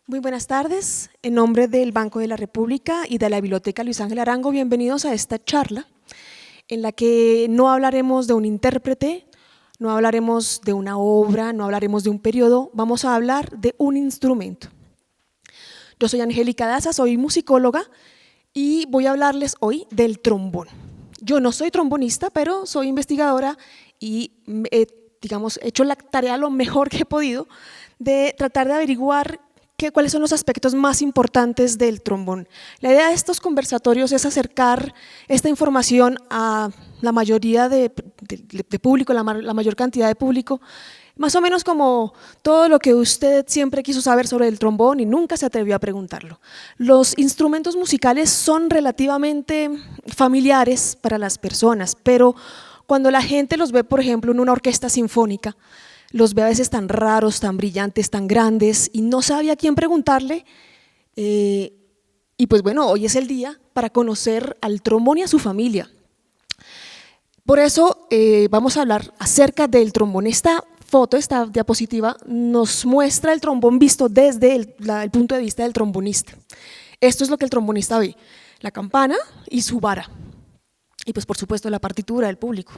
Muy buenas tardes, en nombre del Banco de la República y de la Biblioteca Luis Ángel Arango, bienvenidos a esta charla en la que no hablaremos de un intérprete, no hablaremos de una obra, no hablaremos de un periodo, vamos a hablar de un instrumento. Yo soy Angélica Daza, soy musicóloga y voy a hablarles hoy del trombón. Yo no soy trombonista, pero soy investigadora y he hecho la tarea lo mejor que he podido de tratar de averiguar cuáles son los aspectos más importantes del trombón. La idea de estos conversatorios es acercar esta información a la mayoría de público, la mayor cantidad de público, más o menos como todo lo que usted siempre quiso saber sobre el trombón y nunca se atrevió a preguntarlo. Los instrumentos musicales son relativamente familiares para las personas, pero cuando la gente los ve, por ejemplo, en una orquesta sinfónica, los ve a veces tan raros, tan brillantes, tan grandes y no sabía a quién preguntarle y pues bueno, hoy es el día para conocer al trombón y a su familia. Por eso vamos a hablar acerca del trombón. Esta foto, esta diapositiva nos muestra el trombón visto desde el punto de vista del trombonista. Esto es lo que el trombonista ve, la campana y su vara y pues por supuesto la partitura del público.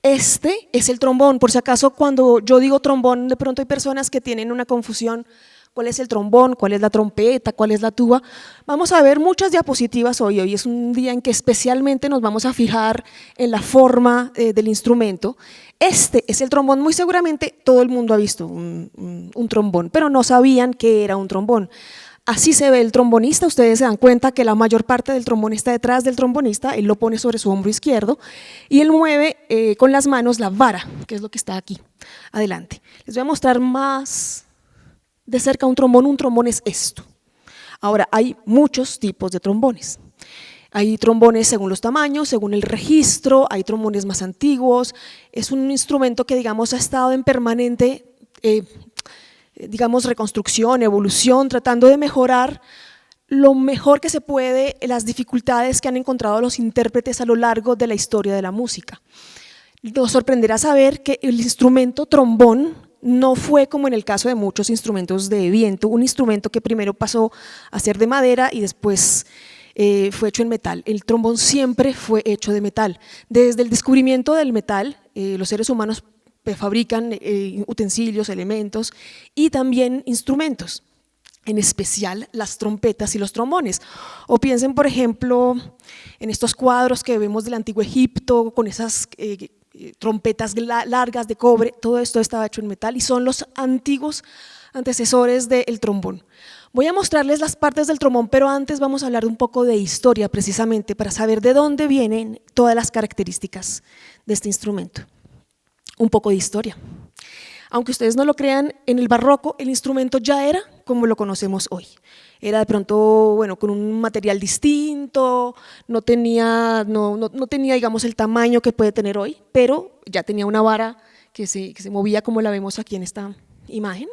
Este es el trombón, por si acaso cuando yo digo trombón, de pronto hay personas que tienen una confusión, ¿cuál es el trombón? ¿Cuál es la trompeta? ¿Cuál es la tuba? Vamos a ver muchas diapositivas hoy es un día en que especialmente nos vamos a fijar en la forma del instrumento. Este es el trombón, muy seguramente todo el mundo ha visto un trombón, pero no sabían que era un trombón. Así se ve el trombonista, ustedes se dan cuenta que la mayor parte del trombón está detrás del trombonista, él lo pone sobre su hombro izquierdo y él mueve con las manos la vara, que es lo que está aquí, adelante. Les voy a mostrar más de cerca un trombón es esto. Ahora, hay muchos tipos de trombones. Hay trombones según los tamaños, según el registro, hay trombones más antiguos, es un instrumento que digamos ha estado en permanente reconstrucción, evolución, tratando de mejorar lo mejor que se puede las dificultades que han encontrado los intérpretes a lo largo de la historia de la música. Nos sorprenderá saber que el instrumento trombón no fue como en el caso de muchos instrumentos de viento, un instrumento que primero pasó a ser de madera y después fue hecho en metal. El trombón siempre fue hecho de metal. Desde el descubrimiento del metal, los seres humanos fabrican utensilios, elementos y también instrumentos, en especial las trompetas y los trombones. O piensen, por ejemplo, en estos cuadros que vemos del antiguo Egipto, con esas trompetas largas de cobre, todo esto estaba hecho en metal y son los antiguos antecesores del trombón. Voy a mostrarles las partes del trombón, pero antes vamos a hablar un poco de historia precisamente para saber de dónde vienen todas las características de este instrumento. Un poco de historia. Aunque ustedes no lo crean, en el barroco el instrumento ya era como lo conocemos hoy. Era de pronto, bueno, con un material distinto, no tenía digamos el tamaño que puede tener hoy, pero ya tenía una vara que se movía como la vemos aquí en esta imagen.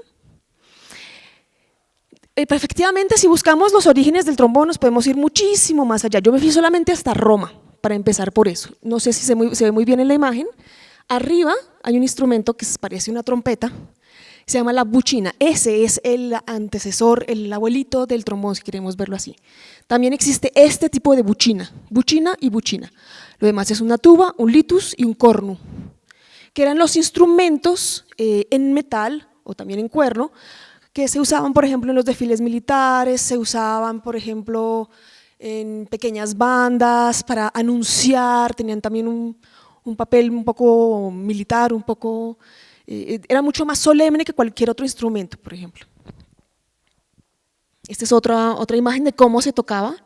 Efectivamente, si buscamos los orígenes del trombón nos podemos ir muchísimo más allá. Yo me fui solamente hasta Roma, para empezar por eso. No sé si se ve muy bien en la imagen. Arriba hay un instrumento que parece una trompeta, se llama la buchina. Ese es el antecesor, el abuelito del trombón, si queremos verlo así. También existe este tipo de buchina y buchina. Lo demás es una tuba, un litus y un cornu, que eran los instrumentos en metal o también en cuerno, que se usaban, por ejemplo, en los desfiles militares, se usaban, por ejemplo, en pequeñas bandas para anunciar, tenían también un papel un poco militar, era mucho más solemne que cualquier otro instrumento, por ejemplo. Esta es otra imagen de cómo se tocaba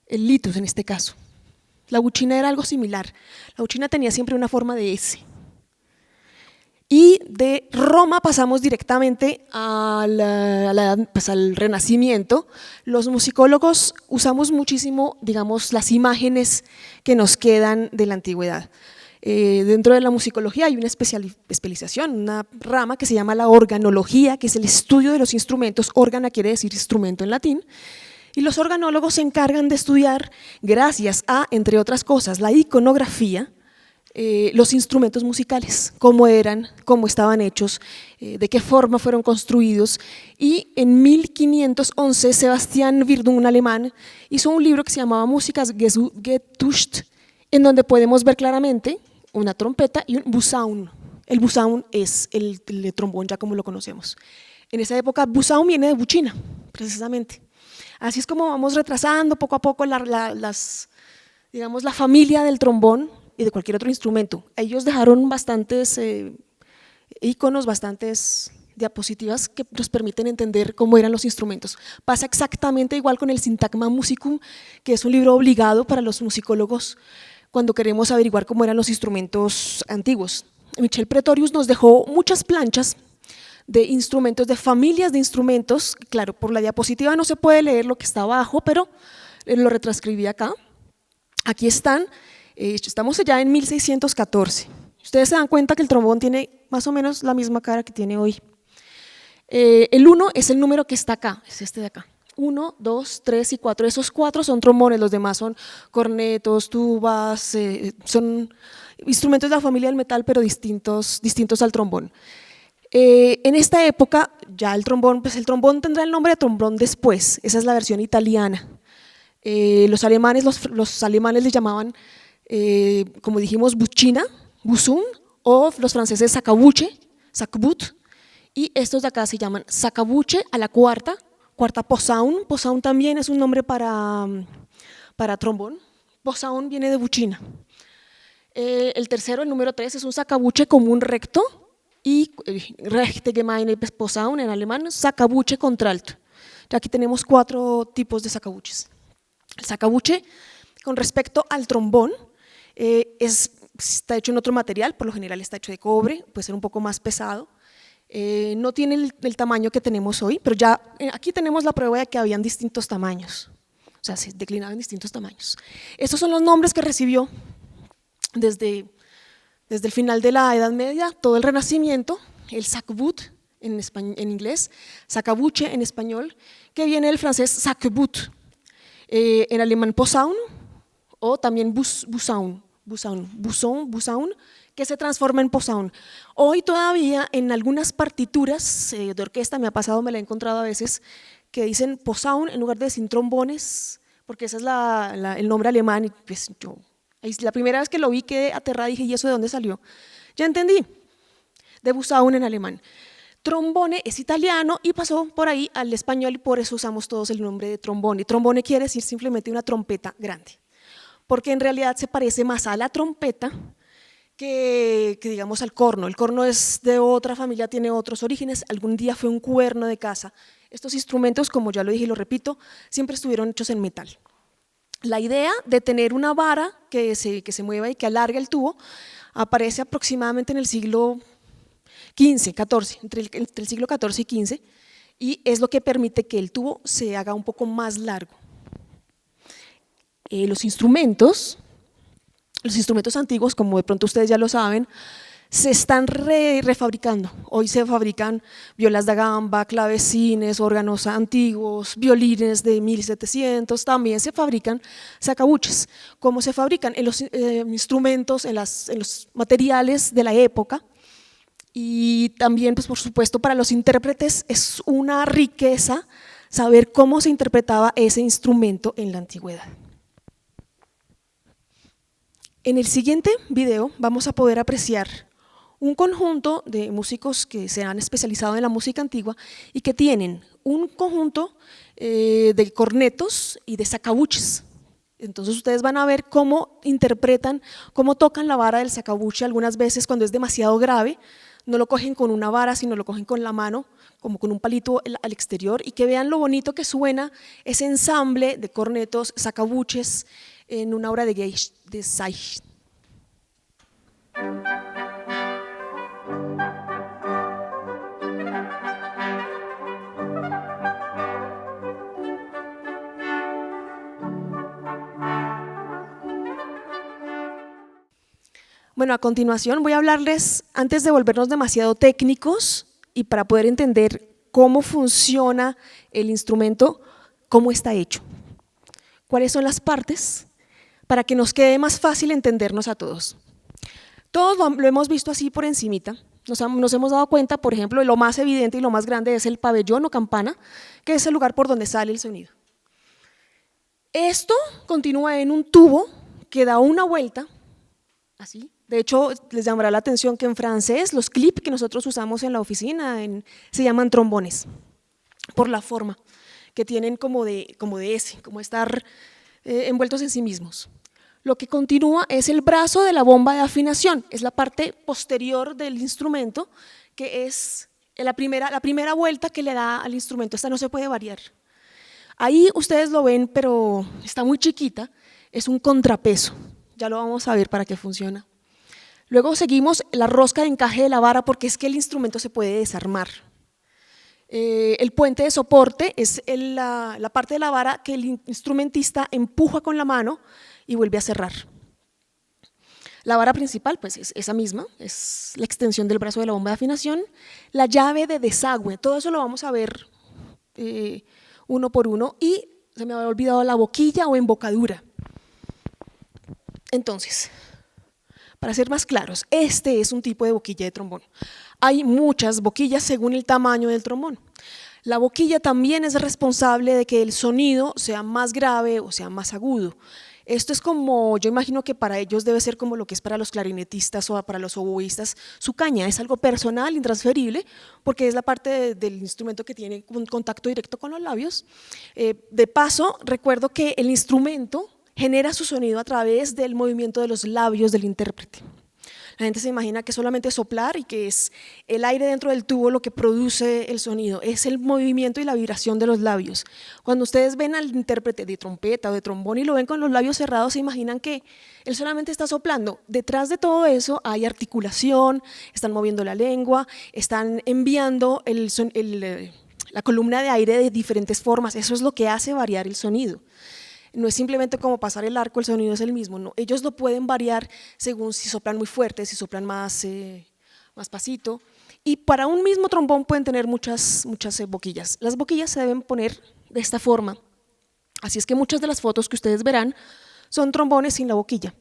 el litus en este caso. La buchina era algo similar, la buchina tenía siempre una forma de S. Y de Roma pasamos directamente al Renacimiento. Los musicólogos usamos muchísimo, digamos, las imágenes que nos quedan de la antigüedad. Dentro de la musicología hay una especialización, una rama que se llama la organología, que es el estudio de los instrumentos. Órgana quiere decir instrumento en latín. Y los organólogos se encargan de estudiar, gracias a, entre otras cosas, la iconografía, los instrumentos musicales, cómo eran, cómo estaban hechos, de qué forma fueron construidos. Y en 1511 Sebastian Wirdung, un alemán, hizo un libro que se llamaba Músicas Getuscht, en donde podemos ver claramente una trompeta y un Busaun. El Busaun es el trombón ya como lo conocemos. En esa época Busaun viene de buchina, precisamente. Así es como vamos retrasando poco a poco digamos, la familia del trombón y de cualquier otro instrumento. Ellos dejaron bastantes iconos, bastantes diapositivas que nos permiten entender cómo eran los instrumentos. Pasa exactamente igual con el Syntagma Musicum, que es un libro obligado para los musicólogos cuando queremos averiguar cómo eran los instrumentos antiguos. Michel Pretorius nos dejó muchas planchas de instrumentos, de familias de instrumentos. Claro, por la diapositiva no se puede leer lo que está abajo, pero lo retranscribí acá. Aquí están, estamos ya en 1614. Ustedes se dan cuenta que el trombón tiene más o menos la misma cara que tiene hoy. El 1 es el número que está acá, es este de acá. 1, 2, 3 y 4, esos 4 son trombones, los demás son cornetos, tubas, son instrumentos de la familia del metal, pero distintos al trombón. En esta época ya el trombón tendrá el nombre de trombón después, esa es la versión italiana. Los alemanes le llamaban, como dijimos, buchina, busum, o los franceses sacabuche, sacbut, y estos de acá se llaman sacabuche a la cuarta posaun. Posaun también es un nombre para trombón. Posaun viene de buchina. El tercero, el número 3, es un sacabuche común recto y rechte gemeine Posaun en alemán, sacabuche contralto. Ya aquí tenemos 4 tipos de sacabuches. El sacabuche, con respecto al trombón, está hecho en otro material, por lo general está hecho de cobre, puede ser un poco más pesado. No tiene el tamaño que tenemos hoy, pero ya aquí tenemos la prueba de que habían distintos tamaños, o sea, se declinaban en distintos tamaños. Estos son los nombres que recibió desde el final de la Edad Media, todo el Renacimiento, el sacbut en inglés, sacabuche en español, que viene del francés sacbut, en alemán Posaun o también Busaun, que se transforma en Posaun. Hoy todavía en algunas partituras de orquesta, me la he encontrado a veces, que dicen Posaun en lugar de decir trombones, porque ese es el nombre alemán, y pues la primera vez que lo vi quedé aterrada y dije, ¿y eso de dónde salió? Ya entendí, de Busaun en alemán. Trombone es italiano y pasó por ahí al español y por eso usamos todos el nombre de trombone. Trombone quiere decir simplemente una trompeta grande, porque en realidad se parece más a la trompeta que digamos al corno. El corno es de otra familia, tiene otros orígenes, algún día fue un cuerno de caza. Estos instrumentos, como ya lo dije y lo repito, siempre estuvieron hechos en metal. La idea de tener una vara que se mueva y que alargue el tubo aparece aproximadamente en el siglo XV, entre el siglo XIV y XV, y es lo que permite que el tubo se haga un poco más largo. Los instrumentos antiguos, como de pronto ustedes ya lo saben, se están refabricando. Hoy se fabrican violas da gamba, clavecines, órganos antiguos, violines de 1700, también se fabrican sacabuches. ¿Cómo se fabrican? En los instrumentos, en los materiales de la época. Y también, pues, por supuesto, para los intérpretes es una riqueza saber cómo se interpretaba ese instrumento en la antigüedad. En el siguiente video vamos a poder apreciar un conjunto de músicos que se han especializado en la música antigua y que tienen un conjunto de cornetos y de sacabuches. Entonces ustedes van a ver cómo interpretan, cómo tocan la vara del sacabuche. Algunas veces cuando es demasiado grave no lo cogen con una vara, sino lo cogen con la mano, como con un palito al exterior, y que vean lo bonito que suena ese ensamble de cornetos, sacabuches en una obra de Sage. Bueno, a continuación voy a hablarles, antes de volvernos demasiado técnicos y para poder entender cómo funciona el instrumento, cómo está hecho, cuáles son las partes, para que nos quede más fácil entendernos a todos. Todos lo hemos visto así por encimita. Nos hemos dado cuenta, por ejemplo, lo más evidente y lo más grande es el pabellón o campana, que es el lugar por donde sale el sonido. Esto continúa en un tubo que da una vuelta, así. De hecho, les llamará la atención que en francés los clips que nosotros usamos en la oficina se llaman trombones, por la forma que tienen como de S, como estar envueltos en sí mismos. Lo que continúa es el brazo de la bomba de afinación, es la parte posterior del instrumento, que es la primera vuelta que le da al instrumento. Esta no se puede variar. Ahí ustedes lo ven, pero está muy chiquita, es un contrapeso. Ya lo vamos a ver para qué funciona. Luego seguimos la rosca de encaje de la vara, porque es que el instrumento se puede desarmar. El puente de soporte es la parte de la vara que el instrumentista empuja con la mano y vuelve a cerrar. La vara principal, pues es esa misma, es la extensión del brazo de la bomba de afinación. La llave de desagüe, todo eso lo vamos a ver uno por uno, y se me había olvidado la boquilla o embocadura. Entonces, para ser más claros, este es un tipo de boquilla de trombón. Hay muchas boquillas según el tamaño del trombón. La boquilla también es responsable de que el sonido sea más grave o sea más agudo. Esto es como, yo imagino que para ellos debe ser como lo que es para los clarinetistas o para los oboístas, su caña, es algo personal, intransferible, porque es la parte del instrumento que tiene un contacto directo con los labios. De paso, recuerdo que el instrumento genera su sonido a través del movimiento de los labios del intérprete. La gente se imagina que solamente soplar y que es el aire dentro del tubo lo que produce el sonido, es el movimiento y la vibración de los labios. Cuando ustedes ven al intérprete de trompeta o de trombón y lo ven con los labios cerrados, se imaginan que él solamente está soplando. Detrás de todo eso hay articulación, están moviendo la lengua, están enviando la columna de aire de diferentes formas, eso es lo que hace variar el sonido. No es simplemente como pasar el arco, el sonido es el mismo, no. Ellos lo pueden variar según si soplan muy fuerte, si soplan más pasito. Y para un mismo trombón pueden tener muchas boquillas. Las boquillas se deben poner de esta forma. Así es que muchas de las fotos que ustedes verán son trombones sin la boquilla,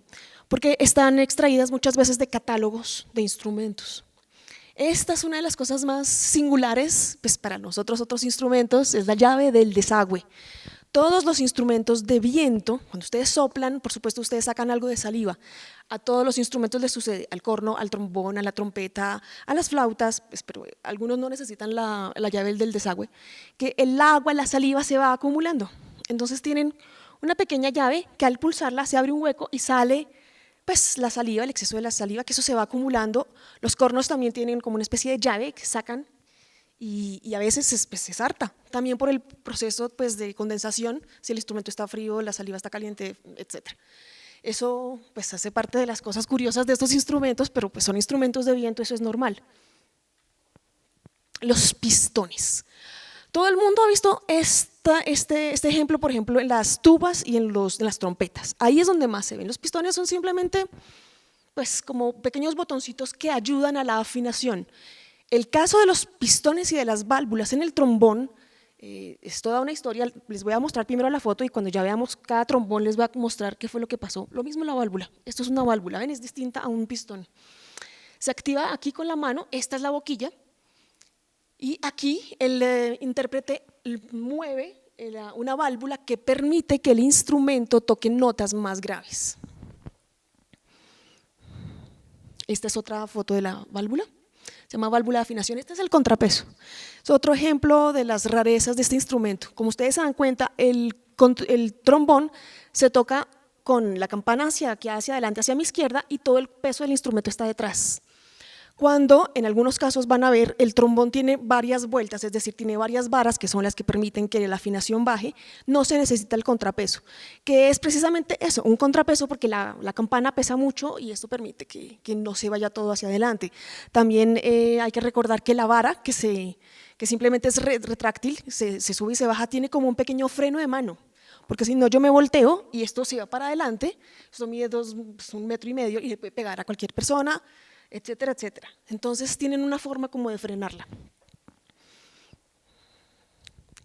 porque están extraídas muchas veces de catálogos de instrumentos. Esta es una de las cosas más singulares, pues para nosotros otros instrumentos, es la llave del desagüe. Todos los instrumentos de viento, cuando ustedes soplan, por supuesto ustedes sacan algo de saliva. A todos los instrumentos les sucede, al corno, al trombón, a la trompeta, a las flautas, pues, pero algunos no necesitan la llave del desagüe, que el agua, la saliva se va acumulando. Entonces tienen una pequeña llave que al pulsarla se abre un hueco y sale pues, la saliva, el exceso de la saliva, que eso se va acumulando. Los cornos también tienen como una especie de llave que sacan. Y a veces pues, se harta, también por el proceso pues, de condensación, si el instrumento está frío, la saliva está caliente, etc. Eso pues, hace parte de las cosas curiosas de estos instrumentos, pero pues, son instrumentos de viento, eso es normal. Los pistones. Todo el mundo ha visto este ejemplo, por ejemplo, en las tubas y en las trompetas. Ahí es donde más se ven. Los pistones son simplemente pues, como pequeños botoncitos que ayudan a la afinación. El caso de los pistones y de las válvulas en el trombón es toda una historia. Les voy a mostrar primero la foto y cuando ya veamos cada trombón les voy a mostrar qué fue lo que pasó. Lo mismo la válvula, esto es una válvula, ven, es distinta a un pistón. Se activa aquí con la mano, esta es la boquilla y aquí el intérprete mueve una válvula que permite que el instrumento toque notas más graves. Esta es otra foto de la válvula. Se llama válvula de afinación, este es el contrapeso. Es otro ejemplo de las rarezas de este instrumento. Como ustedes se dan cuenta, el trombón se toca con la campana hacia adelante, hacia mi izquierda, y todo el peso del instrumento está detrás. Cuando en algunos casos van a ver, el trombón tiene varias vueltas, es decir, tiene varias varas que son las que permiten que la afinación baje, no se necesita el contrapeso, que es precisamente eso, un contrapeso porque la campana pesa mucho y esto permite que no se vaya todo hacia adelante. También hay que recordar que la vara, que simplemente es retráctil, se sube y se baja, tiene como un pequeño freno de mano, porque si no yo me volteo y esto se va para adelante, esto mide 1,5 metros y le puede pegar a cualquier persona, etcétera, etcétera. Entonces tienen una forma como de frenarla.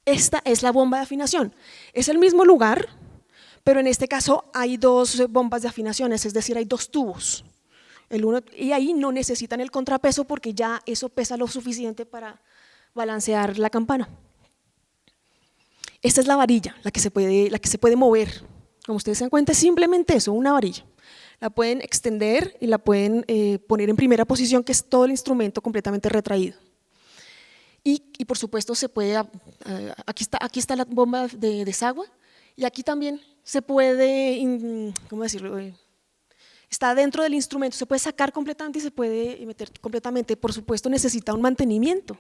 Esta es la bomba de afinación. Es el mismo lugar, pero en este caso hay dos bombas de afinaciones, es decir, hay dos tubos. y ahí no necesitan el contrapeso porque ya eso pesa lo suficiente para balancear la campana. Esta es la varilla, la que se puede mover. Como ustedes se dan cuenta, es simplemente eso, una varilla. La pueden extender y la pueden poner en primera posición, que es todo el instrumento completamente retraído. Y por supuesto se puede, aquí está la bomba de desagüe, y aquí también se puede, ¿cómo decirlo? Está dentro del instrumento, se puede sacar completamente y se puede meter completamente. Por supuesto necesita un mantenimiento.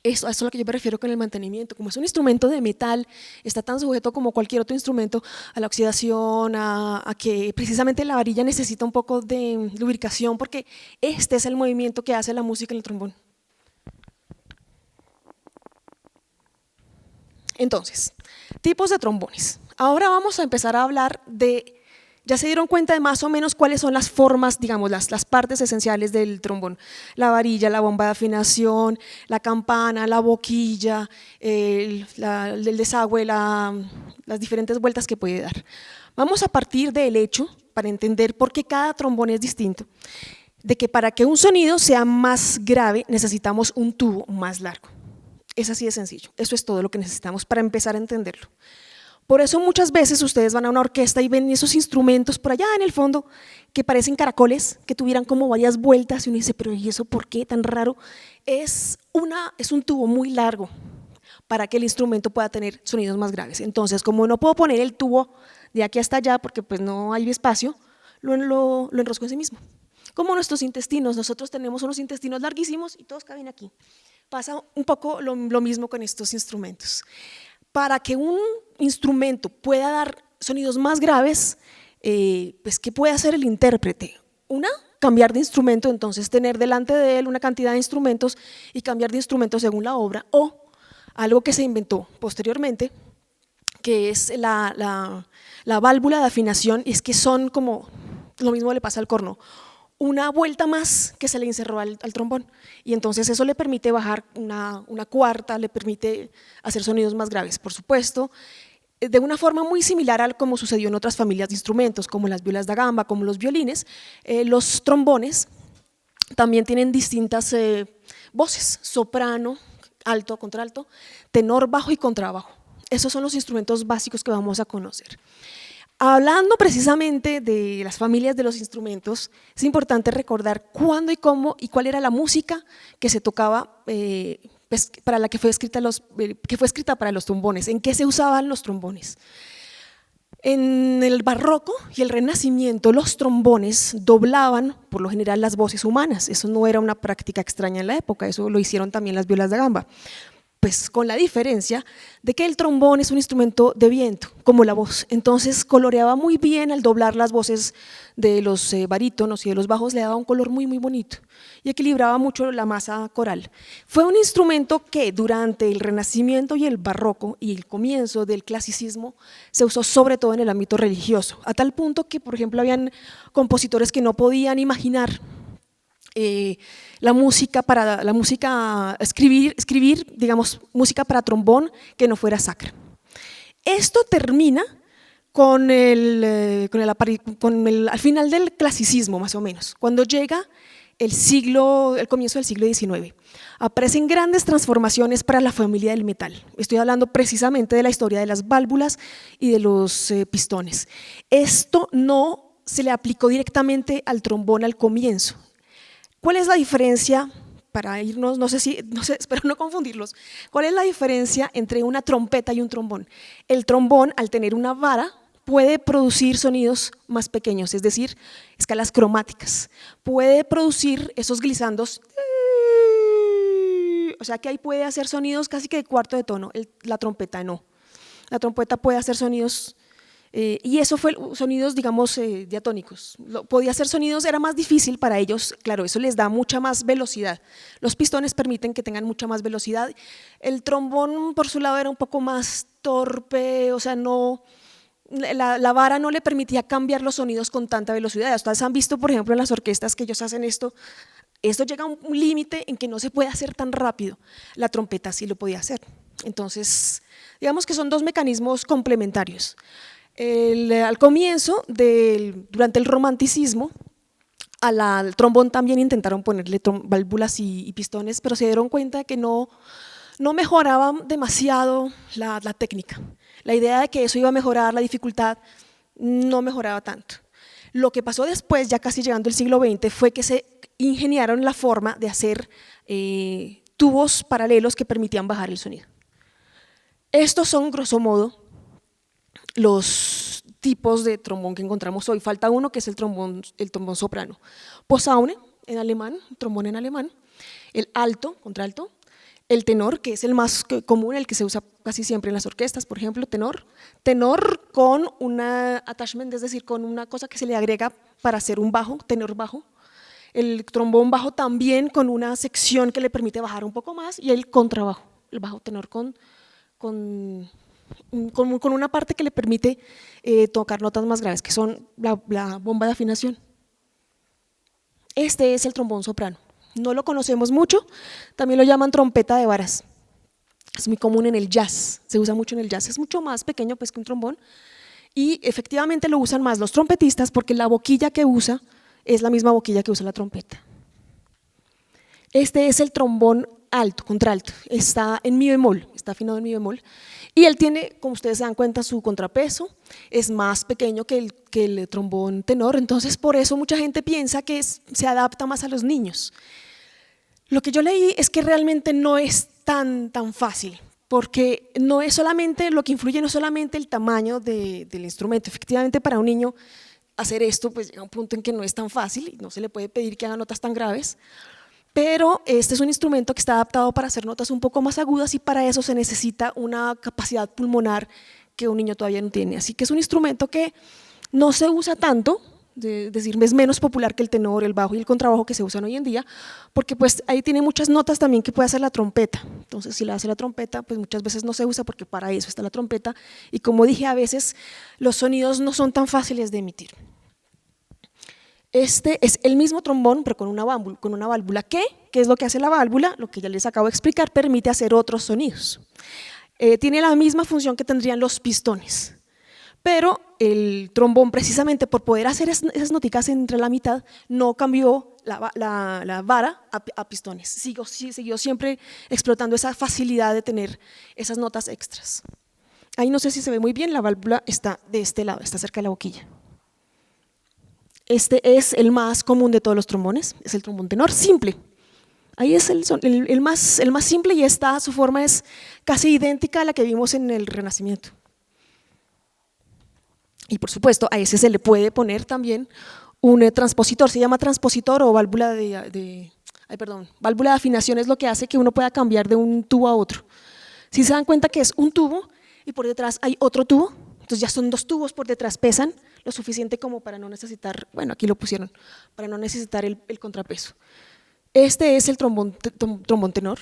Eso es a lo que yo me refiero con el mantenimiento. Como es un instrumento de metal, está tan sujeto como cualquier otro instrumento a la oxidación, a que precisamente la varilla necesita un poco de lubricación, porque este es el movimiento que hace la música en el trombón. Entonces, tipos de trombones. Ahora vamos a empezar a hablar de… Ya se dieron cuenta de más o menos cuáles son las formas, digamos, las partes esenciales del trombón. La varilla, la bomba de afinación, la campana, la boquilla, el desagüe, las diferentes vueltas que puede dar. Vamos a partir del hecho, para entender por qué cada trombón es distinto, de que para que un sonido sea más grave necesitamos un tubo más largo. Es así de sencillo, eso es todo lo que necesitamos para empezar a entenderlo. Por eso muchas veces ustedes van a una orquesta y ven esos instrumentos por allá en el fondo que parecen caracoles, que tuvieran como varias vueltas y uno dice, pero ¿y eso por qué tan raro? Es un tubo muy largo para que el instrumento pueda tener sonidos más graves. Entonces, como no puedo poner el tubo de aquí hasta allá porque pues no hay espacio, lo enrosco en sí mismo. Como nuestros intestinos, nosotros tenemos unos intestinos larguísimos y todos caben aquí. Pasa un poco lo mismo con estos instrumentos. Para que un instrumento pueda dar sonidos más graves, pues ¿qué puede hacer el intérprete? Cambiar de instrumento, entonces tener delante de él una cantidad de instrumentos y cambiar de instrumento según la obra, o algo que se inventó posteriormente, que es la válvula de afinación, y es que son como, lo mismo le pasa al corno, una vuelta más que se le encerró al trombón, y entonces eso le permite bajar una cuarta, le permite hacer sonidos más graves. Por supuesto, de una forma muy similar a como sucedió en otras familias de instrumentos, como las violas da gamba, como los violines, los trombones también tienen distintas voces, soprano, alto, contralto, tenor, bajo y contrabajo. Esos son los instrumentos básicos que vamos a conocer. Hablando precisamente de las familias de los instrumentos, es importante recordar cuándo y cómo y cuál era la música que se tocaba para la que fue escrita para los trombones, en qué se usaban los trombones. En el barroco y el renacimiento los trombones doblaban por lo general las voces humanas, eso no era una práctica extraña en la época, eso lo hicieron también las violas da gamba. Pues con la diferencia de que el trombón es un instrumento de viento, como la voz, entonces coloreaba muy bien al doblar las voces de los barítonos y de los bajos, le daba un color muy bonito y equilibraba mucho la masa coral. Fue un instrumento que durante el Renacimiento y el Barroco y el comienzo del clasicismo se usó sobre todo en el ámbito religioso, a tal punto que, por ejemplo, habían compositores que no podían imaginar escribir, digamos, música para trombón que no fuera sacra. Esto termina al final del clasicismo, más o menos, cuando llega el comienzo del siglo XIX. Aparecen grandes transformaciones para la familia del metal. Estoy hablando precisamente de la historia de las válvulas y de los pistones. Esto no se le aplicó directamente al trombón al comienzo. ¿Cuál es la diferencia, para irnos, espero no confundirlos, cuál es la diferencia entre una trompeta y un trombón? El trombón, al tener una vara, puede producir sonidos más pequeños, es decir, escalas cromáticas, puede producir esos glisandos, o sea que ahí puede hacer sonidos casi que de cuarto de tono, la trompeta no. La trompeta puede hacer sonidos… y eso fue sonidos, digamos, diatónicos. Podía hacer sonidos, era más difícil para ellos, claro, eso les da mucha más velocidad. Los pistones permiten que tengan mucha más velocidad. El trombón, por su lado, era un poco más torpe, o sea, la vara no le permitía cambiar los sonidos con tanta velocidad. Ustedes han visto, por ejemplo, en las orquestas que ellos hacen esto llega a un límite en que no se puede hacer tan rápido. La trompeta sí lo podía hacer. Entonces, digamos que son dos mecanismos complementarios. Al comienzo, durante el romanticismo, al trombón también intentaron ponerle válvulas y pistones, pero se dieron cuenta de que no mejoraban demasiado la técnica. La idea de que eso iba a mejorar la dificultad no mejoraba tanto. Lo que pasó después, ya casi llegando al siglo XX, fue que se ingeniaron la forma de hacer tubos paralelos que permitían bajar el sonido. Estos son, grosso modo, los tipos de trombón que encontramos hoy. Falta uno, que es el trombón soprano. Posaune, en alemán, trombón en alemán. El alto, contralto. El tenor, que es el más común, el que se usa casi siempre en las orquestas, por ejemplo, tenor. Tenor con una attachment, es decir, con una cosa que se le agrega para hacer un bajo, tenor bajo. El trombón bajo también con una sección que le permite bajar un poco más, y el contrabajo, el bajo tenor con una parte que le permite tocar notas más graves, que son la bomba de afinación. Este es el trombón soprano. No lo conocemos mucho, también lo llaman trompeta de varas. Es muy común en el jazz, se usa mucho en el jazz, es mucho más pequeño pues, que un trombón, y efectivamente lo usan más los trompetistas porque la boquilla que usa es la misma boquilla que usa la trompeta. Este es el trombón alto, contralto, está en mi bemol, está afinado en mi bemol, y él tiene, como ustedes se dan cuenta, su contrapeso, es más pequeño que el trombón tenor, entonces por eso mucha gente piensa que se adapta más a los niños. Lo que yo leí es que realmente no es tan fácil, porque no es solamente, lo que influye no es solamente el tamaño del instrumento. Efectivamente, para un niño hacer esto pues llega a un punto en que no es tan fácil y no se le puede pedir que haga notas tan graves, pero este es un instrumento que está adaptado para hacer notas un poco más agudas, y para eso se necesita una capacidad pulmonar que un niño todavía no tiene. Así que es un instrumento que no se usa tanto, es decir, es menos popular que el tenor, el bajo y el contrabajo que se usan hoy en día, porque pues ahí tiene muchas notas también que puede hacer la trompeta. Entonces, si la hace la trompeta, pues muchas veces no se usa porque para eso está la trompeta, y como dije, a veces los sonidos no son tan fáciles de emitir. Este es el mismo trombón, pero con una válvula. ¿Qué es lo que hace la válvula? Lo que ya les acabo de explicar, permite hacer otros sonidos. Tiene la misma función que tendrían los pistones, pero el trombón, precisamente por poder hacer esas noticas entre la mitad, no cambió la vara a pistones, siguió siempre explotando esa facilidad de tener esas notas extras. Ahí no sé si se ve muy bien, la válvula está de este lado, está cerca de la boquilla. Este es el más común de todos los trombones, es el trombón tenor simple. Ahí es el más simple, y su forma es casi idéntica a la que vimos en el Renacimiento. Y por supuesto a ese se le puede poner también un transpositor, se llama transpositor o válvula válvula de afinación, es lo que hace que uno pueda cambiar de un tubo a otro. Si se dan cuenta que es un tubo y por detrás hay otro tubo, entonces ya son dos tubos por detrás, pesan lo suficiente como para no necesitar, bueno, aquí lo pusieron, para no necesitar el contrapeso. Este es el trombón tenor.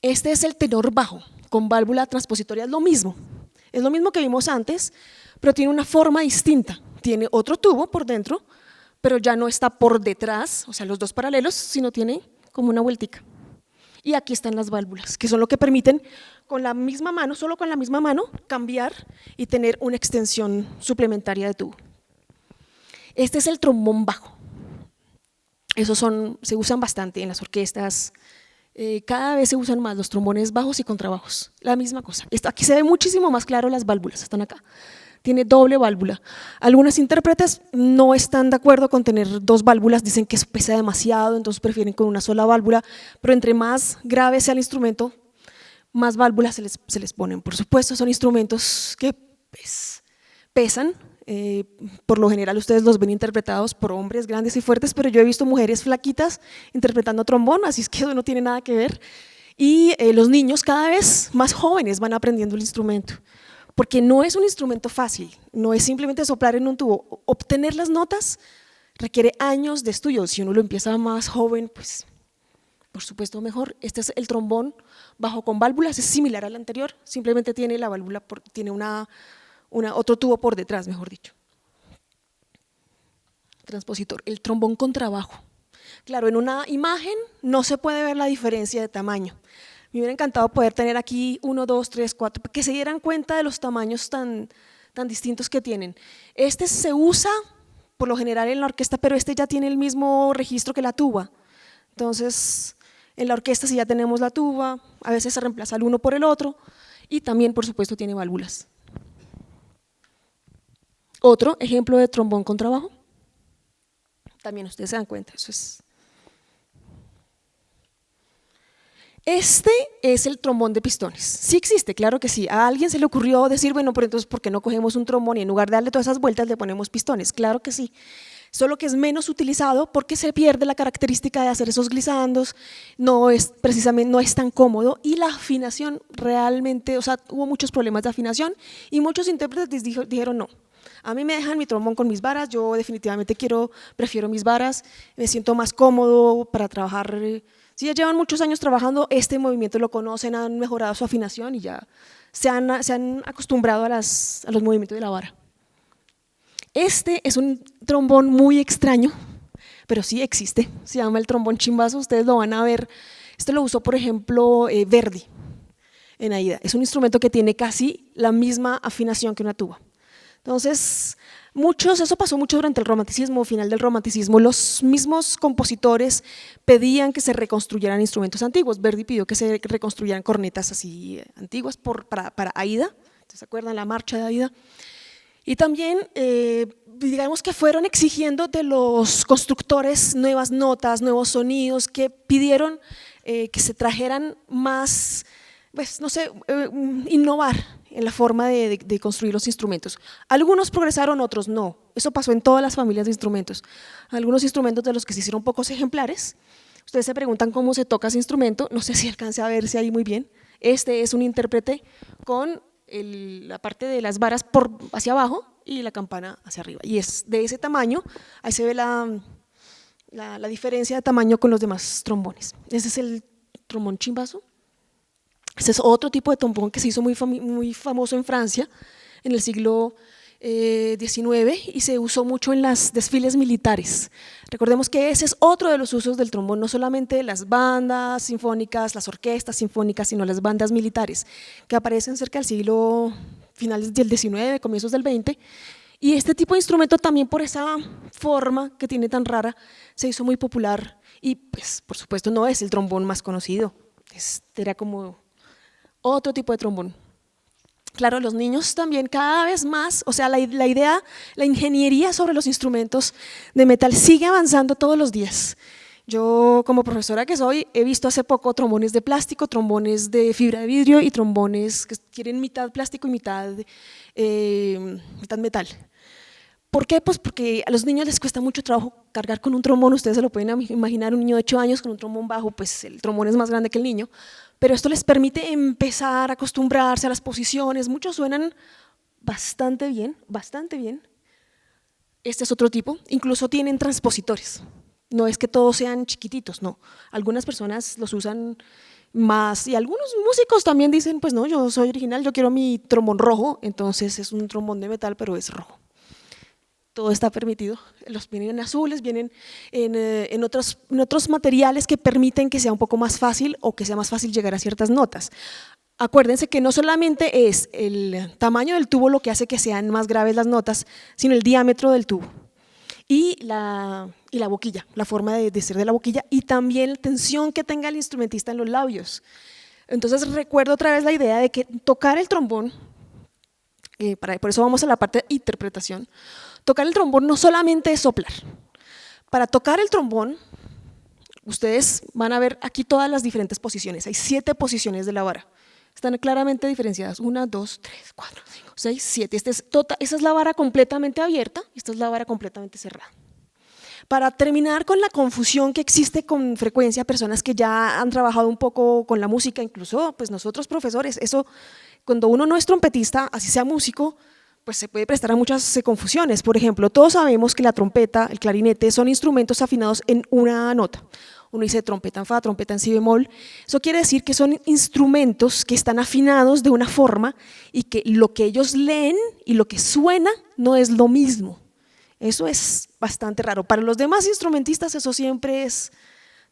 Este es el tenor bajo, con válvula transpositoria, es lo mismo que vimos antes, pero tiene una forma distinta. Tiene otro tubo por dentro, pero ya no está por detrás, o sea, los dos paralelos, sino tiene como una vueltica. Y aquí están las válvulas, que son lo que permiten con la misma mano, solo con la misma mano, cambiar y tener una extensión suplementaria de tubo. Este es el trombón bajo. Esos se usan bastante en las orquestas, cada vez se usan más los trombones bajos y contrabajos, la misma cosa. Aquí se ve muchísimo más claro las válvulas, están acá. Tiene doble válvula. Algunos intérpretes no están de acuerdo con tener dos válvulas, dicen que eso pesa demasiado, entonces prefieren con una sola válvula, pero entre más grave sea el instrumento, más válvulas se les ponen. Por supuesto, son instrumentos que pesan, por lo general ustedes los ven interpretados por hombres grandes y fuertes, pero yo he visto mujeres flaquitas interpretando trombón, así es que eso no tiene nada que ver. Y los niños cada vez más jóvenes van aprendiendo el instrumento, porque no es un instrumento fácil, no es simplemente soplar en un tubo. Obtener las notas requiere años de estudio. Si uno lo empieza más joven, pues por supuesto mejor. Este es el trombón bajo con válvulas, es similar al anterior, simplemente tiene la válvula, tiene otro tubo por detrás, mejor dicho. Transpositor, el trombón contrabajo. Claro, en una imagen no se puede ver la diferencia de tamaño, Me hubiera encantado poder tener aquí 1, 2, 3, 4, para que se dieran cuenta de los tamaños tan distintos que tienen. Este se usa por lo general en la orquesta, pero este ya tiene el mismo registro que la tuba. Entonces, en la orquesta sí ya tenemos la tuba, a veces se reemplaza el uno por el otro, y también, por supuesto, tiene válvulas. Otro ejemplo de trombón con trabajo. También ustedes se dan cuenta, eso es. Este es el trombón de pistones. Sí existe, claro que sí. A alguien se le ocurrió decir, bueno, pero entonces, ¿por qué no cogemos un trombón y en lugar de darle todas esas vueltas le ponemos pistones? Claro que sí. Solo que es menos utilizado porque se pierde la característica de hacer esos glisandos, no es precisamente, no es tan cómodo, y la afinación realmente, o sea, hubo muchos problemas de afinación y muchos intérpretes dijeron no. A mí me dejan mi trombón con mis varas, yo definitivamente prefiero mis varas, me siento más cómodo para trabajar. Si ya llevan muchos años trabajando, este movimiento lo conocen, han mejorado su afinación y ya se han acostumbrado a los movimientos de la vara. Este es un trombón muy extraño, pero sí existe, se llama el trombón chimbazo, ustedes lo van a ver. Este lo usó, por ejemplo, Verdi en Aida. Es un instrumento que tiene casi la misma afinación que una tuba. Entonces, eso pasó mucho durante el romanticismo, final del romanticismo. Los mismos compositores pedían que se reconstruyeran instrumentos antiguos. Verdi pidió que se reconstruyeran cornetas así antiguas para Aida, ¿se acuerdan la marcha de Aida? Y también, digamos que fueron exigiendo de los constructores nuevas notas, nuevos sonidos, que pidieron que se trajeran más, pues no sé, innovar en la forma de construir los instrumentos. Algunos progresaron, otros no. Eso pasó en todas las familias de instrumentos. Algunos instrumentos de los que se hicieron pocos ejemplares. Ustedes se preguntan cómo se toca ese instrumento, no sé si alcance a verse ahí muy bien. Este es un intérprete con la parte de las varas hacia abajo y la campana hacia arriba. Y es de ese tamaño, ahí se ve la diferencia de tamaño con los demás trombones. Ese es el trombón chimbazo. Ese es otro tipo de trombón que se hizo muy famoso en Francia en el siglo XIX y se usó mucho en los desfiles militares. Recordemos que ese es otro de los usos del trombón, no solamente las bandas sinfónicas, las orquestas sinfónicas, sino las bandas militares, que aparecen cerca del siglo, finales del XIX, comienzos del XX, y este tipo de instrumento también por esa forma que tiene tan rara, se hizo muy popular y pues por supuesto no es el trombón más conocido, era como otro tipo de trombón. Claro, los niños también cada vez más, o sea, la idea, la ingeniería sobre los instrumentos de metal sigue avanzando todos los días. Yo, como profesora que soy, he visto hace poco trombones de plástico, trombones de fibra de vidrio y trombones que tienen mitad plástico y mitad metal. ¿Por qué? Pues porque a los niños les cuesta mucho trabajo cargar con un trombón, ustedes se lo pueden imaginar, un niño de 8 años con un trombón bajo, pues el trombón es más grande que el niño, pero esto les permite empezar a acostumbrarse a las posiciones, muchos suenan bastante bien, bastante bien. Este es otro tipo, incluso tienen transpositores, no es que todos sean chiquititos, no, algunas personas los usan más y algunos músicos también dicen, pues no, yo soy original, yo quiero mi trombón rojo, entonces es un trombón de metal pero es rojo. Todo está permitido, vienen en azules, vienen en otros materiales que permiten que sea un poco más fácil o que sea más fácil llegar a ciertas notas. Acuérdense que no solamente es el tamaño del tubo lo que hace que sean más graves las notas, sino el diámetro del tubo y la boquilla, la forma de ser de la boquilla y también la tensión que tenga el instrumentista en los labios. Entonces recuerdo otra vez la idea de que tocar el trombón, por eso vamos a la parte de interpretación. Tocar el trombón no solamente es soplar. Para tocar el trombón, ustedes van a ver aquí todas las diferentes posiciones. Hay 7 posiciones de la vara. Están claramente diferenciadas. 1, 2, 3, 4, 5, 6, 7. Esa es la vara completamente abierta y esta es la vara completamente cerrada. Para terminar con la confusión que existe con frecuencia, personas que ya han trabajado un poco con la música, incluso pues nosotros profesores, eso cuando uno no es trompetista, así sea músico, pues se puede prestar a muchas confusiones. Por ejemplo, todos sabemos que la trompeta, el clarinete, son instrumentos afinados en una nota. Uno dice trompeta en fa, trompeta en si bemol. Eso quiere decir que son instrumentos que están afinados de una forma y que lo que ellos leen y lo que suena no es lo mismo. Eso es bastante raro. Para los demás instrumentistas eso siempre es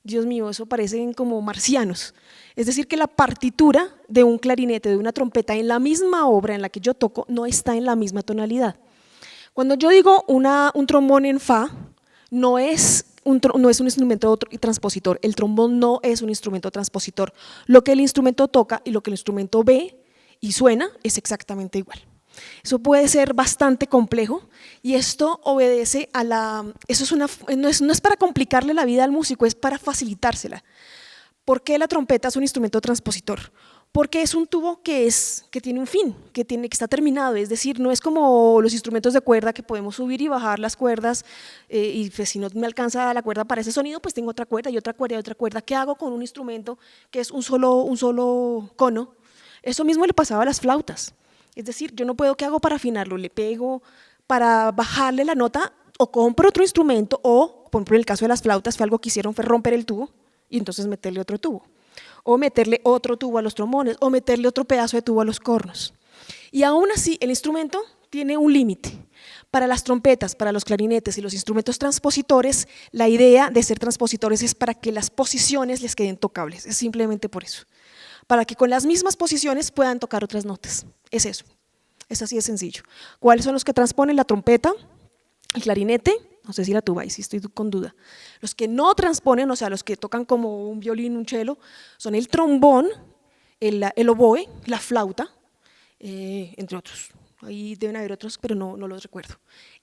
Dios mío, eso parecen como marcianos. Es decir, que la partitura de un clarinete, de una trompeta, en la misma obra en la que yo toco, no está en la misma tonalidad. Cuando yo digo un trombón en fa, no es un instrumento transpositor. El trombón no es un instrumento transpositor. Lo que el instrumento toca y lo que el instrumento ve y suena es exactamente igual. Eso puede ser bastante complejo y esto obedece a no es para complicarle la vida al músico, es para facilitársela. ¿Por qué la trompeta es un instrumento transpositor? Porque es un tubo que tiene un fin, que está terminado, es decir, no es como los instrumentos de cuerda que podemos subir y bajar las cuerdas y pues, si no me alcanza la cuerda para ese sonido, pues tengo otra cuerda y otra cuerda y otra cuerda. ¿Qué hago con un instrumento que es un solo cono? Eso mismo le pasaba a las flautas. Es decir, yo no puedo, ¿qué hago para afinarlo? Le pego, para bajarle la nota, o compro otro instrumento, o, por ejemplo, en el caso de las flautas, fue algo que hicieron, fue romper el tubo y entonces meterle otro tubo, o meterle otro tubo a los trombones, o meterle otro pedazo de tubo a los cornos. Y aún así, el instrumento tiene un límite. Para las trompetas, para los clarinetes y los instrumentos transpositores, la idea de ser transpositores es para que las posiciones les queden tocables, es simplemente por eso. Para que con las mismas posiciones puedan tocar otras notas. Es eso, es así de sencillo. ¿Cuáles son los que transponen? La trompeta, el clarinete, no sé si la tuba, ahí sí estoy con duda. Los que no transponen, o sea, los que tocan como un violín, un cello, son el trombón, el oboe, la flauta, entre otros. Ahí deben haber otros, pero no los recuerdo.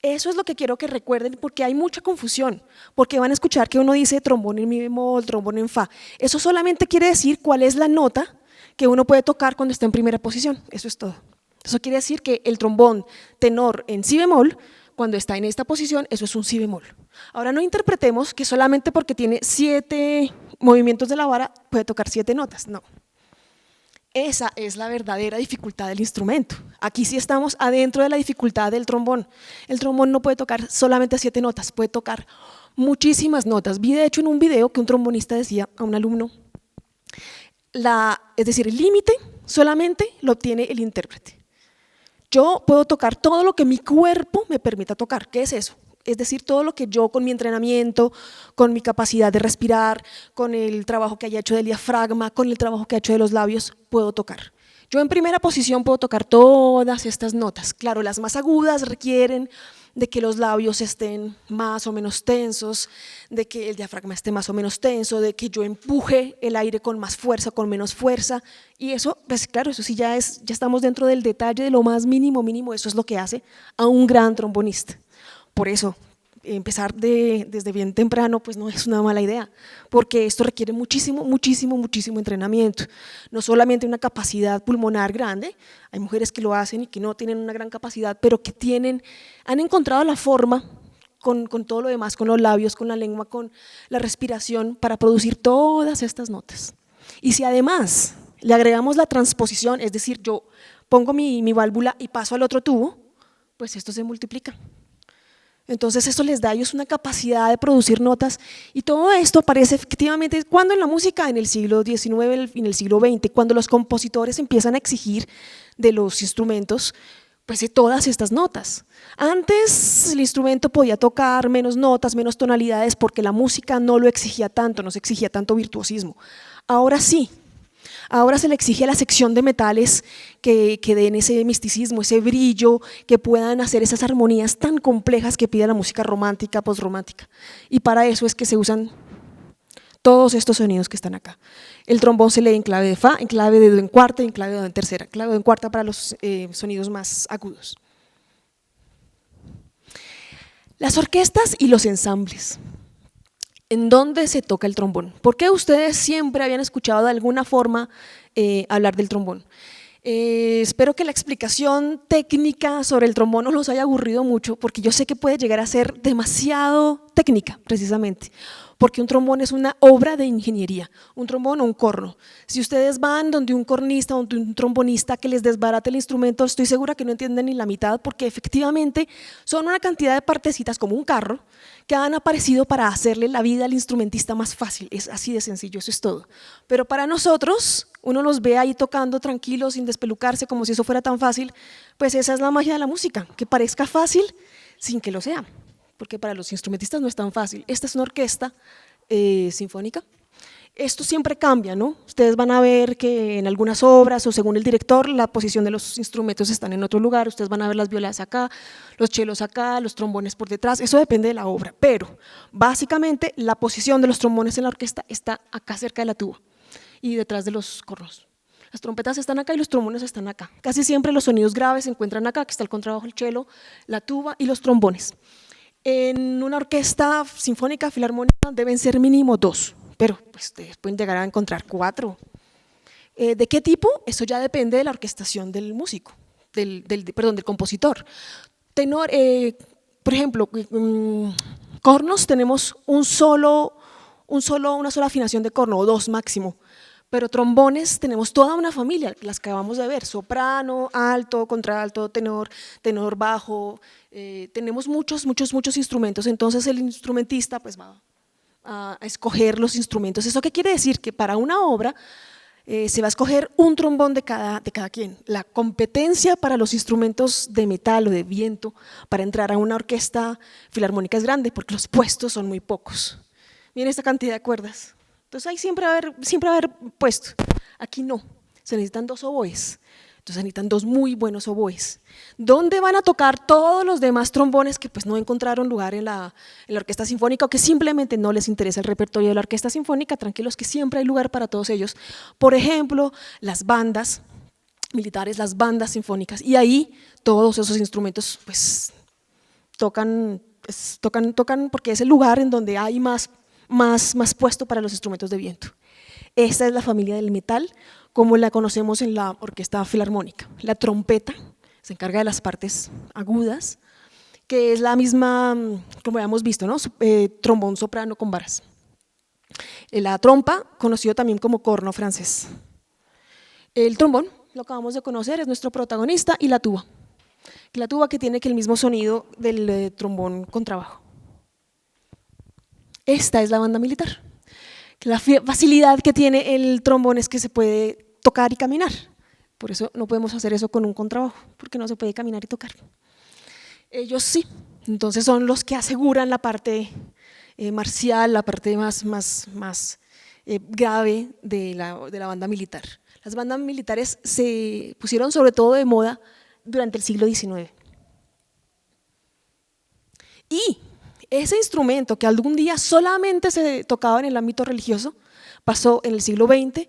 Eso es lo que quiero que recuerden, porque hay mucha confusión, porque van a escuchar que uno dice trombón en mi bemol, trombón en fa. Eso solamente quiere decir cuál es la nota que uno puede tocar cuando está en primera posición, eso es todo. Eso quiere decir que el trombón tenor en si bemol, cuando está en esta posición, eso es un si bemol. Ahora no interpretemos que solamente porque tiene 7 movimientos de la vara puede tocar 7 notas, no. Esa es la verdadera dificultad del instrumento. Aquí sí estamos adentro de la dificultad del trombón. El trombón no puede tocar solamente 7 notas, puede tocar muchísimas notas. Vi de hecho en un video que un trombonista decía a un alumno, es decir, el límite solamente lo obtiene el intérprete. Yo puedo tocar todo lo que mi cuerpo me permita tocar. ¿Qué es eso? Es decir, todo lo que yo con mi entrenamiento, con mi capacidad de respirar, con el trabajo que haya hecho del diafragma, con el trabajo que haya hecho de los labios, puedo tocar. Yo en primera posición puedo tocar todas estas notas. Claro, las más agudas requieren de que los labios estén más o menos tensos, de que el diafragma esté más o menos tenso, de que yo empuje el aire con más fuerza, con menos fuerza, y eso, pues claro, eso sí ya estamos dentro del detalle de lo más mínimo, eso es lo que hace a un gran trombonista. Por eso, empezar desde bien temprano pues no es una mala idea, porque esto requiere muchísimo entrenamiento, no solamente una capacidad pulmonar grande, hay mujeres que lo hacen y que no tienen una gran capacidad, pero que han encontrado la forma con todo lo demás, con los labios, con la lengua, con la respiración, para producir todas estas notas. Y si además le agregamos la transposición, es decir, yo pongo mi válvula y paso al otro tubo, pues esto se multiplica. Entonces esto les da a ellos una capacidad de producir notas y todo esto aparece efectivamente cuando en la música en el siglo XIX y en el siglo XX, cuando los compositores empiezan a exigir de los instrumentos pues de todas estas notas. Antes el instrumento podía tocar menos notas, menos tonalidades porque la música no lo exigía tanto, no se exigía tanto virtuosismo. Ahora sí. Ahora se le exige a la sección de metales que den ese misticismo, ese brillo, que puedan hacer esas armonías tan complejas que pide la música romántica, posromántica. Y para eso es que se usan todos estos sonidos que están acá. El trombón se lee en clave de fa, en clave de do en cuarta y en clave de do en tercera. Clave de do en cuarta para los sonidos más agudos. Las orquestas y los ensambles. ¿En dónde se toca el trombón? ¿Por qué ustedes siempre habían escuchado de alguna forma hablar del trombón? Espero que la explicación técnica sobre el trombón no los haya aburrido mucho, porque yo sé que puede llegar a ser demasiado técnica, precisamente, porque un trombón es una obra de ingeniería, un trombón o un corno. Si ustedes van donde un cornista o donde un trombonista que les desbarate el instrumento, estoy segura que no entienden ni la mitad, porque efectivamente son una cantidad de partecitas como un carro que han aparecido para hacerle la vida al instrumentista más fácil, es así de sencillo, eso es todo. Pero para nosotros, uno los ve ahí tocando tranquilos, sin despelucarse, como si eso fuera tan fácil, pues esa es la magia de la música, que parezca fácil sin que lo sea, porque para los instrumentistas no es tan fácil. Esta es una orquesta sinfónica. Esto siempre cambia, ¿no? Ustedes van a ver que en algunas obras o según el director la posición de los instrumentos están en otro lugar, ustedes van a ver las violas acá, los chelos acá, los trombones por detrás, eso depende de la obra, pero básicamente la posición de los trombones en la orquesta está acá cerca de la tuba y detrás de los cornos. Las trompetas están acá y los trombones están acá. Casi siempre los sonidos graves se encuentran acá, que está el contrabajo, el chelo, la tuba y los trombones. En una orquesta sinfónica, filarmónica, deben ser mínimo 2, pero pues, ustedes pueden llegar a encontrar 4. ¿De qué tipo? Eso ya depende de la orquestación del músico, del compositor. Tenor, por ejemplo, cornos tenemos una sola afinación de corno, o 2 máximo, pero trombones tenemos toda una familia, las que acabamos de ver, soprano, alto, contralto, tenor, tenor bajo, tenemos muchos instrumentos, entonces el instrumentista pues va a escoger los instrumentos. ¿Eso qué quiere decir? Que para una obra se va a escoger un trombón de cada quien. La competencia para los instrumentos de metal o de viento para entrar a una orquesta filarmónica es grande porque los puestos son muy pocos. Miren esta cantidad de cuerdas. Entonces ahí siempre va a haber puestos. Aquí no, se necesitan 2 oboes. Entonces necesitan 2 muy buenos oboes. ¿Dónde van a tocar todos los demás trombones que pues no encontraron lugar en la orquesta sinfónica o que simplemente no les interesa el repertorio de la orquesta sinfónica? Tranquilos que siempre hay lugar para todos ellos. Por ejemplo, las bandas militares, las bandas sinfónicas, y ahí todos esos instrumentos pues tocan porque es el lugar en donde hay más puesto para los instrumentos de viento. Esta es la familia del metal, como la conocemos en la orquesta filarmónica. La trompeta se encarga de las partes agudas, que es la misma, como habíamos visto, ¿no? Trombón soprano con varas. La trompa, conocido también como corno francés. El trombón, lo acabamos de conocer, es nuestro protagonista, y la tuba. La tuba que tiene el mismo sonido del trombón contrabajo. Esta es la banda militar. La facilidad que tiene el trombón es que se puede tocar y caminar. Por eso no podemos hacer eso con un contrabajo, porque no se puede caminar y tocar. Ellos sí, entonces son los que aseguran la parte marcial, la parte más grave de la banda militar. Las bandas militares se pusieron sobre todo de moda durante el siglo XIX. Y ese instrumento que algún día solamente se tocaba en el ámbito religioso, pasó en el siglo XX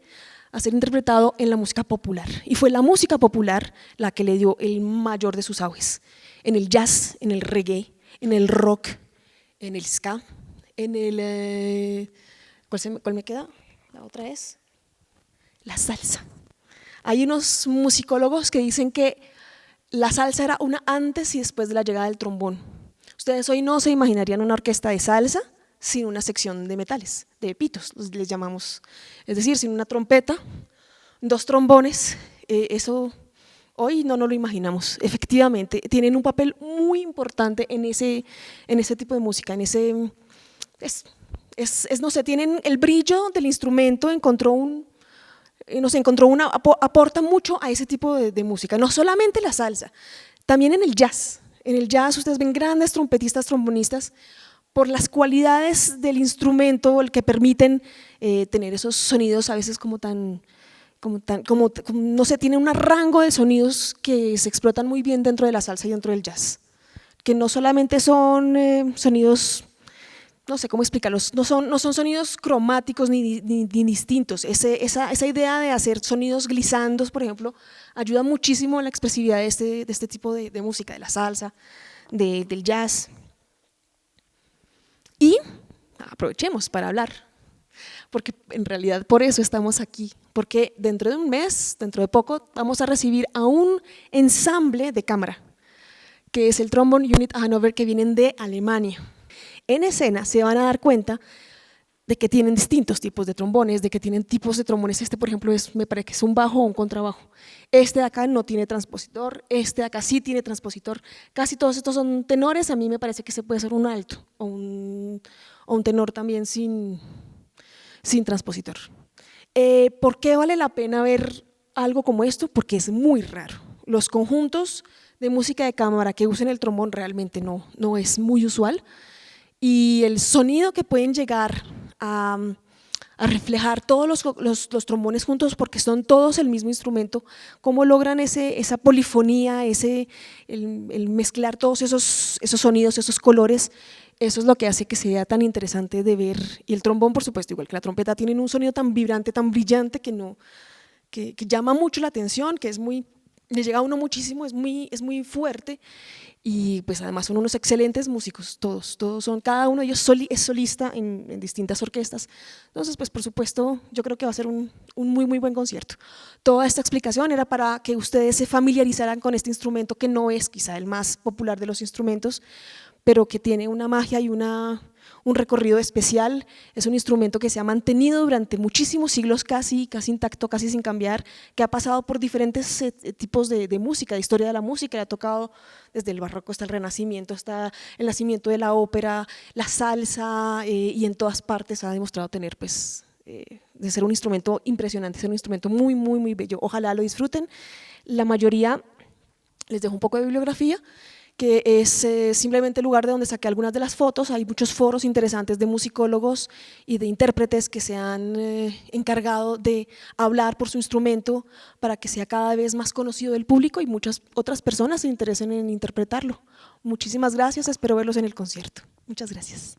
a ser interpretado en la música popular. Y fue la música popular la que le dio el mayor de sus auges. En el jazz, en el reggae, en el rock, en el ska, en el… ¿Cuál me queda? La otra es la salsa. Hay unos musicólogos que dicen que la salsa era una antes y después de la llegada del trombón. Ustedes hoy no se imaginarían una orquesta de salsa sin una sección de metales, de pitos, les llamamos, es decir, sin una trompeta, 2 trombones, eso hoy no nos lo imaginamos. Efectivamente, tienen un papel muy importante en ese tipo de música, no sé, tienen el brillo del instrumento, aporta mucho a ese tipo de música, no solamente la salsa, también en el jazz. En el jazz ustedes ven grandes trompetistas, trombonistas, por las cualidades del instrumento, el que permiten tener esos sonidos a veces no sé, tienen un rango de sonidos que se explotan muy bien dentro de la salsa y dentro del jazz, que no solamente son sonidos, no sé cómo explicarlos, no son sonidos cromáticos ni distintos. Esa idea de hacer sonidos glisandos, por ejemplo, ayuda muchísimo a la expresividad de este tipo de música, de la salsa, del jazz. Y aprovechemos para hablar, porque en realidad por eso estamos aquí, porque dentro de un mes, dentro de poco, vamos a recibir a un ensamble de cámara, que es el Trombone Unit Hannover, que vienen de Alemania. En escena se van a dar cuenta de que tienen distintos tipos de trombones, de que tienen tipos de trombones. Este, por ejemplo, me parece que es un bajo o un contrabajo. Este de acá no tiene transpositor, este de acá sí tiene transpositor. Casi todos estos son tenores, a mí me parece que se puede ser un alto o un tenor también sin transpositor. ¿Por qué vale la pena ver algo como esto? Porque es muy raro. Los conjuntos de música de cámara que usen el trombón realmente no es muy usual. Y el sonido que pueden llegar a reflejar todos los trombones juntos porque son todos el mismo instrumento, cómo logran esa polifonía, el mezclar todos esos sonidos, esos colores. Eso es lo que hace que sea tan interesante de ver. Y el trombón, por supuesto, igual que la trompeta, tienen un sonido tan vibrante, tan brillante que llama mucho la atención, que le llega a uno muchísimo, es muy fuerte. Y pues además son unos excelentes músicos, todos son, cada uno de ellos es solista en distintas orquestas. Entonces, pues por supuesto, yo creo que va a ser un muy buen concierto. Toda esta explicación era para que ustedes se familiarizaran con este instrumento que no es quizá el más popular de los instrumentos, pero que tiene una magia y un recorrido especial. Es un instrumento que se ha mantenido durante muchísimos siglos casi intacto, casi sin cambiar, que ha pasado por diferentes tipos de música, de historia de la música, le ha tocado desde el barroco hasta el renacimiento, hasta el nacimiento de la ópera, la salsa, y en todas partes ha demostrado tener pues de ser un instrumento impresionante, ser un instrumento muy bello. Ojalá lo disfruten. La mayoría, les dejo un poco de bibliografía, que es simplemente el lugar de donde saqué algunas de las fotos. Hay muchos foros interesantes de musicólogos y de intérpretes que se han encargado de hablar por su instrumento para que sea cada vez más conocido del público y muchas otras personas se interesen en interpretarlo. Muchísimas gracias, espero verlos en el concierto. Muchas gracias.